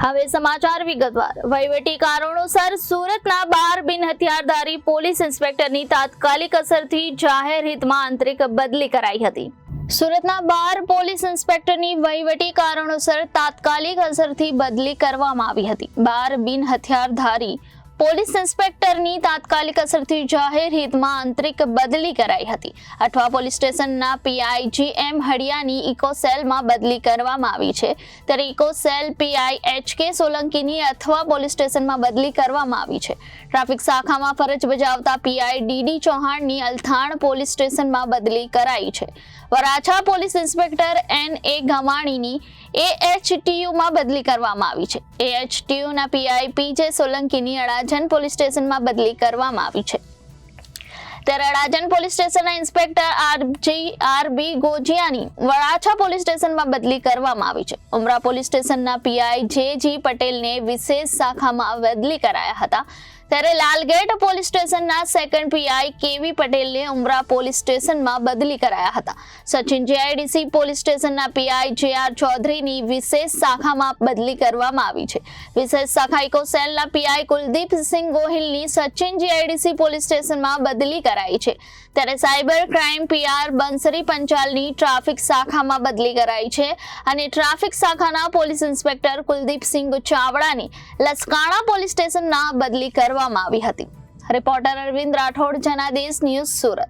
હવે સમાચાર વિગતવાર। વહીવટી કારણોસર સુરતના 12 બિન હથિયારધારી પોલીસ ઇન્સ્પેક્ટરની તાત્કાલિક અસરથી જાહેર હિતમાં આંતરિક બદલી કરાઈ હતી। સુરતના 12 પોલીસ ઇન્સ્પેક્ટરની વહીવટી કારણોસર તાત્કાલિક અસરથી બદલી કરવામાં આવી હતી। 12 બિન હથિયારધારી પોલીસ ઇન્સ્પેક્ટરની તાત્કાલિક અસરથી જાહેર હિતમાં આંતરિક બદલી કરાઈ હતી। અઠવા પોલીસ સ્ટેશનના પીઆઈ જીએમ હડિયાની ઇકોસેલમાં બદલી કરવામાં આવી છે, ત્યારે ઇકોસેલ પીઆઈ એચકે સોલંકીની અઠવા પોલીસ સ્ટેશનમાં બદલી કરવામાં આવી છે। ટ્રાફિક શાખામાં ફરજ બજાવતા પીઆઈ ડીડી ચૌહાણની અલથાણ પોલીસ સ્ટેશનમાં બદલી કરાઈ છે। વરાછા પોલીસ ઇન્સ્પેક્ટર એનએ ગવાણીની એએચટીયુમાં બદલી કરવામાં આવી છે। એએચટીયુના પીઆઈ પીજે સોલંકીની અડાજણ પોલીસ સ્ટેશનમાં બદલી કરવામાં આવી છે। ત્યારે અડાજણ પોલીસ સ્ટેશનના ઇન્સ્પેક્ટર આરબી ગોજિયાની વરાછા પોલીસ સ્ટેશનમાં બદલી કરવામાં આવી છે। ઉમરા પોલીસ સ્ટેશનના પીઆઈ જેજી પટેલને વિશેષ શાખામાં બદલી કરાયા હતા, ત્યારે લાલગેટ પોલીસ સ્ટેશનના સેકન્ડ પીઆઈ કેવી પટેલને ઉમરા પોલીસ સ્ટેશનમાં બદલી કરાયા હતા। સચિન જીઆઈડીસી પોલીસ સ્ટેશનના પીઆઈ જેઆર ચૌધરીની વિશેષ શાખામાં બદલી કરવામાં આવી છે। વિશેષ શાખા ઇકોસેલના પીઆઈ કુલદીપસિંહ ગોહિલની સચિન જીઆઈડીસી પોલીસ સ્ટેશનમાં બદલી કરાઈ છે, ત્યારે સાયબર ક્રાઇમ પીઆર બંસરી પંચાલની ટ્રાફિક શાખામાં બદલી કરાઈ છે અને ટ્રાફિક શાખાના પોલીસ ઇન્સ્પેક્ટર કુલદીપસિંહ ચાવડાની લસકાણા પોલીસ સ્ટેશનમાં બદલી કરવામાં આવી હતી। Reporter Arvind Rathod, Janadesh news, Surat.